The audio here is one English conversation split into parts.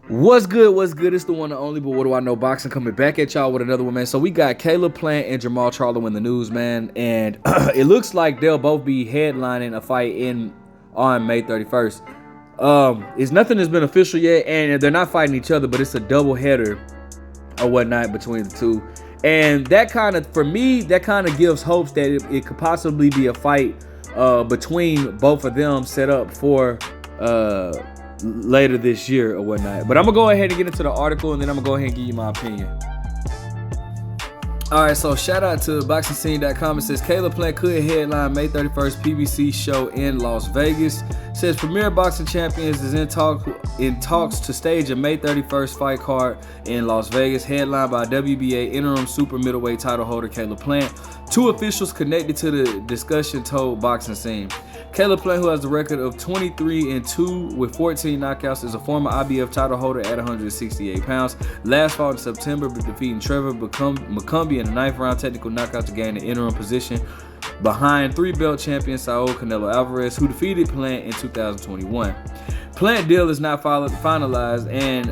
What's good? What's good? It's the one and only, but what do I know? Boxing coming back at y'all with another one, man. So we got Plant and Jermall Charlo in the news, man, and it looks like they'll both be headlining a fight on May 31st. It's nothing has been official yet, and they're not fighting each other, but it's a double header or whatnot between the two, and that kind of, for me, that kind of gives hopes that it could possibly be a fight between both of them set up for later this year or whatnot. But I'm gonna go ahead and get into the article, and then I'm gonna go ahead and give you my opinion. All right, so shout out to BoxingScene.com. It says Plant could headline May 31st PBC show in Las Vegas. It says Premier Boxing Champions is in talks to stage a May 31st fight card in Las Vegas, headlined by WBA interim super middleweight title holder Plant. Two officials connected to the discussion told Boxing Scene. Plant, who has the record of 23-2 with 14 knockouts, is a former IBF title holder at 168 pounds. Last fought in September, defeating Trevor McCumbee in the 9th round technical knockout to gain the interim position behind three-belt champion Saul Canelo Alvarez, who defeated Plant in 2021. Plant deal is not finalized, and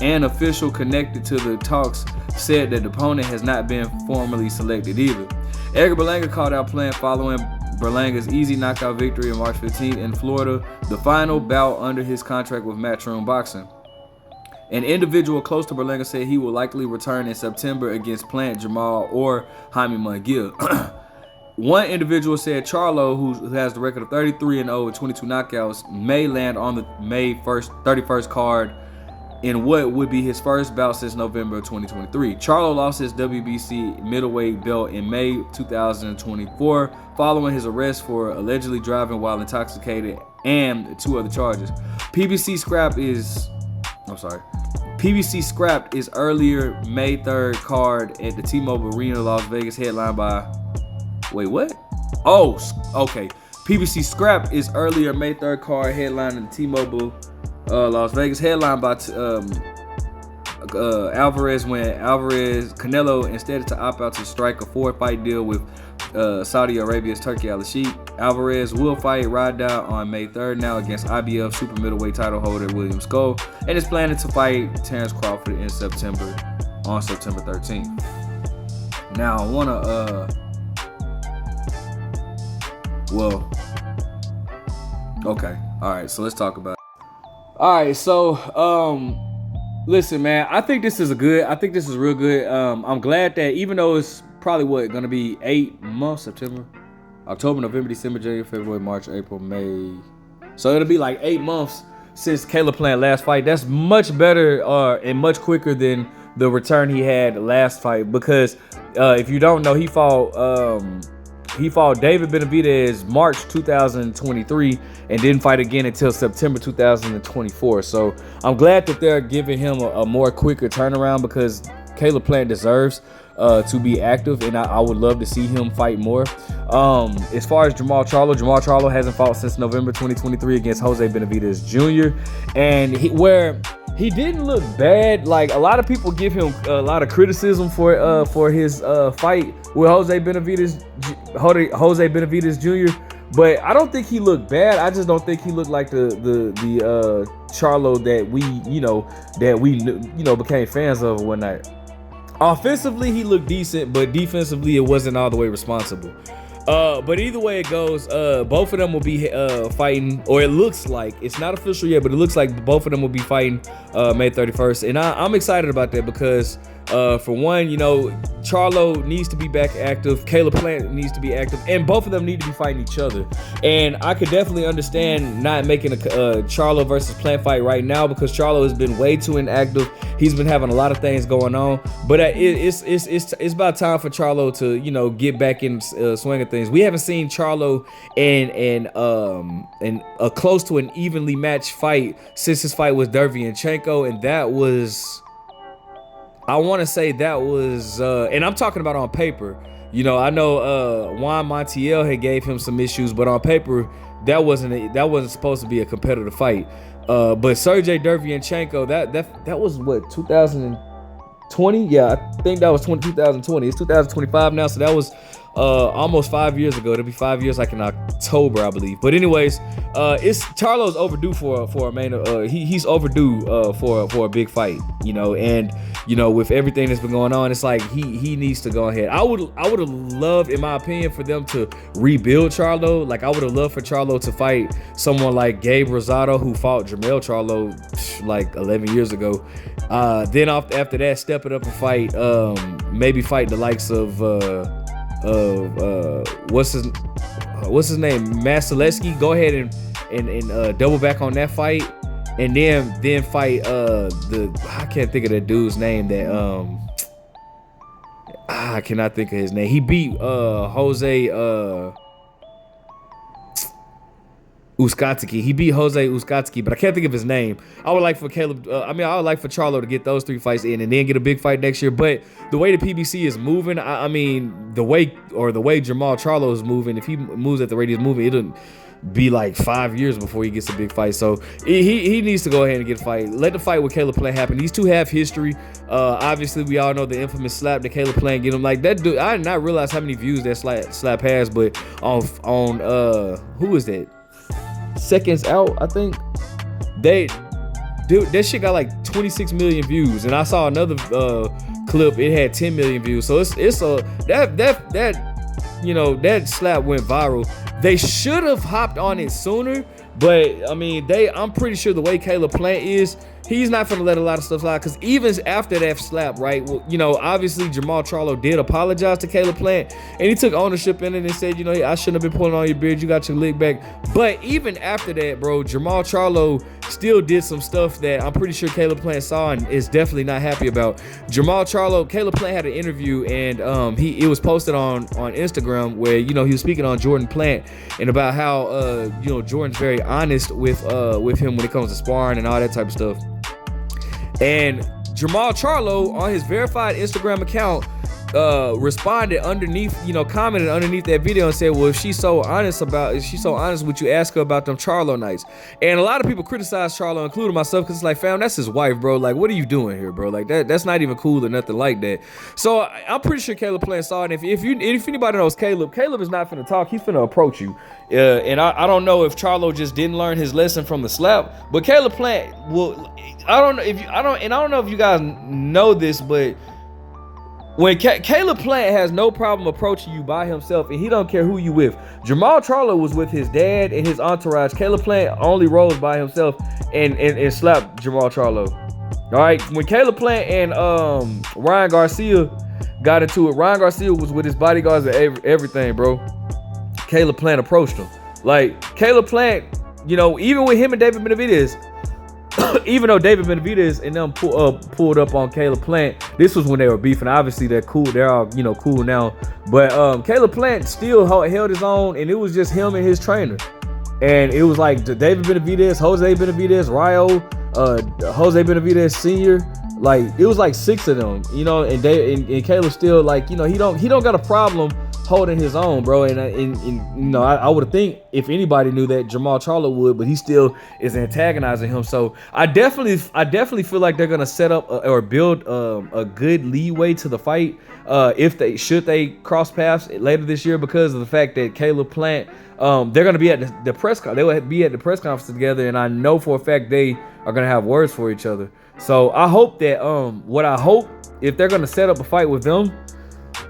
an official connected to the talks said that the opponent has not been formally selected either. Edgar Berlanga called out Plant following Berlanga's easy knockout victory on March 15th in Florida, the final bout under his contract with Matchroom Boxing. An individual close to Berlanga said he will likely return in September against Plant, Jermall, or Jaime Munguia. One individual said Charlo, who has the record of 33-0 with 22 knockouts, may land on the May 31st card in what would be his first bout since November of 2023. Charlo lost his WBC middleweight belt in May 2024 following his arrest for allegedly driving while intoxicated and two other charges. PBC scrapped its earlier May 3rd card at the T-Mobile Arena, Las Vegas, headlined by... Wait, what? Oh, okay. PBC scrapped its earlier May 3rd card headline at the T-Mobile Las Vegas, headlined by Alvarez, when Canelo instead to opt out to strike a 4-fight deal with Saudi Arabia's Turki Al-Sheikh. Alvarez will fight Rada on May 3rd now against IBF super middleweight title holder William Skull, and is planning to fight Terrence Crawford on September 13th. Now I wanna okay, all right, so let's talk about it. All right, so listen, man, I think this is real good. I'm glad that, even though it's probably gonna be 8 months, September, October, November, December, January, February, March, April, May, so it'll be like 8 months since Plant last fight. That's much better and much quicker than the return he had last fight, because if you don't know, he fought David Benavidez March 2023 and didn't fight again until September 2024. So I'm glad that they're giving him a more quicker turnaround, because Plant deserves to be active, and I would love to see him fight more. As far as Jermall Charlo hasn't fought since November 2023 against Jose Benavidez Jr. And he didn't look bad. Like, a lot of people give him a lot of criticism for his fight with Jose Benavidez Jr. But I don't think he looked bad. I just don't think he looked like the Charlo that we became fans of one night. Offensively, he looked decent, but defensively, it wasn't all the way responsible. But either way it goes, both of them will be fighting, or it looks like, it's not official yet, but it looks like both of them will be fighting May 31st. And I'm excited about that, because for one, Charlo needs to be back active, Plant needs to be active, and both of them need to be fighting each other. And I could definitely understand not making a Charlo versus Plant fight right now, because Charlo has been way too inactive. He's been having a lot of things going on, but it's about time for Charlo to get back in swing of things. We haven't seen Charlo in a close to an evenly matched fight since his fight with Derevyanchenko, and that was, I want to say that was, and I'm talking about on paper. I know Juan Montiel had gave him some issues, but on paper that wasn't supposed to be a competitive fight. But Sergey Derevyanchenko, that was what, 2020? Yeah, I think that was 2020. It's 2025 now, so that was almost 5 years ago. It'll be 5 years like in October, I believe. But anyways, it's Charlo's overdue for a main. He's overdue for a big fight, you know. And you know, with everything that's been going on, it's like he needs to go ahead. I would have loved, in my opinion, for them to rebuild Charlo. Like I would have loved for Charlo to fight someone like Gabe Rosado, who fought Jermall Charlo like 11 years ago. Then after that, step it up and fight, maybe fight the likes of what's his name, Masalewski. Go ahead and double back on that fight, and then fight I can't think of that dude's name that I cannot think of his name. He beat Jose Uskatski. He beat Jose Uskatski, but I can't think of his name. I would like for Caleb. I would like for Charlo to get those 3 fights in and then get a big fight next year. But the way the PBC is moving, I mean, the way Jermall Charlo is moving, if he moves at the rate he's moving, it'll be like 5 years before he gets a big fight. So he needs to go ahead and get a fight. Let the fight with Caleb Plant happen. These two have history. Obviously, we all know the infamous slap that Caleb Plant get him. Like that dude, I did not realize how many views that slap has. But on who is that? Seconds Out, I think. Dude, that shit got like 26 million views, and I saw another clip. It had 10 million views. So that slap went viral. They should have hopped on it sooner, but I mean, I'm pretty sure the way Caleb Plant is, he's not gonna let a lot of stuff slide. Because even after that slap, right? Well, you know, obviously Jermall Charlo did apologize to Caleb Plant, and he took ownership in it and said, you know, I shouldn't have been pulling on your beard. You got your leg back. But even after that, bro, Jermall Charlo still did some stuff that I'm pretty sure Caleb Plant saw and is definitely not happy about. Caleb Plant had an interview, and it was posted on Instagram where, you know, he was speaking on Jordan Plant and about how you know, Jordan's very honest with him when it comes to sparring and all that type of stuff. And Jermall Charlo on his verified Instagram account responded underneath, you know, commented underneath that video and said, well, if she's so honest would you ask her about them Charlo nights? And a lot of people criticize Charlo, including myself, because it's like, fam, that's his wife, bro. Like, what are you doing here, bro? Like, that's not even cool or nothing like that. So I'm pretty sure Caleb Plant saw it. And if anybody knows Caleb is not finna talk. He's finna approach you. And I don't know if Charlo just didn't learn his lesson from the slap, but Caleb Plant will. I don't know if you guys know this, but when Caleb Plant has no problem approaching you by himself, and he don't care who you with. Jermall Charlo was with his dad and his entourage. Caleb Plant only rose by himself and slapped Jermall Charlo. All right, when Caleb Plant and Ryan Garcia got into it, Ryan Garcia was with his bodyguards and everything, bro. Caleb Plant approached him. Like, Caleb Plant, you know, even with him and David Benavidez, even though David Benavidez and them pulled up on Caleb Plant, this was when they were beefing. Obviously, they're cool. They're all, you know, cool now. But Caleb Plant still held his own, and it was just him and his trainer. And it was like David Benavidez, Jose Benavidez, Rio, Jose Benavidez Sr. Like, it was like 6 of them, you know. And Caleb still, like, you know, he don't got a problem holding his own, bro. And you know, I would think if anybody knew that, Jermall Charlo would, but he still is antagonizing him. So I definitely feel like they're gonna set up or build a good leeway to the fight if they cross paths later this year, because of the fact that Caleb Plant, they're gonna be at the press conference. They will be at the press conference together, and I know for a fact they are gonna have words for each other. So I hope that if they're gonna set up a fight with them,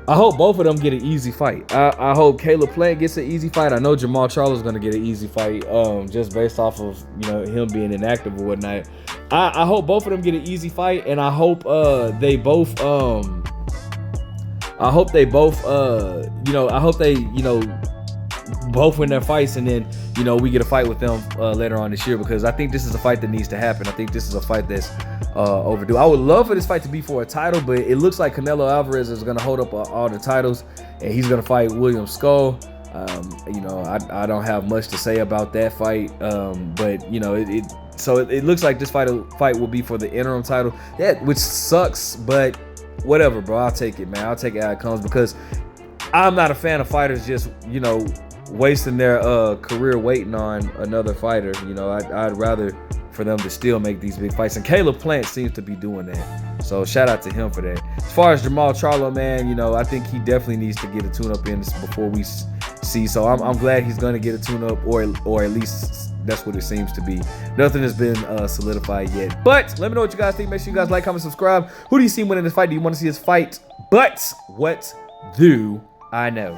I hope both of them get an easy fight. I hope Caleb Plant gets an easy fight. I know Jermall Charlo is going to get an easy fight, just based off of, you know, him being inactive or whatnot. I hope both of them get an easy fight, and I hope they both both win their fights, and then, you know, we get a fight with them later on this year, because I think this is a fight that needs to happen. I think this is a fight that's overdue. I would love for this fight to be for a title, but it looks like Canelo Alvarez is going to hold up all the titles, and he's going to fight William Skull. You know, I don't have much to say about that fight, but, you know, it looks like this fight will be for the interim title, which sucks, but whatever, bro. I'll take it, man. I'll take it how it comes, because I'm not a fan of fighters just, you know, wasting their career waiting on another fighter. You know, I'd rather for them to still make these big fights. And Caleb Plant seems to be doing that. So shout out to him for that. As far as Jermall Charlo, man, you know, I think he definitely needs to get a tune-up in before we see. So I'm glad he's going to get a tune-up, or at least that's what it seems to be. Nothing has been solidified yet. But let me know what you guys think. Make sure you guys like, comment, subscribe. Who do you see winning this fight? Do you want to see us fight? But what do I know?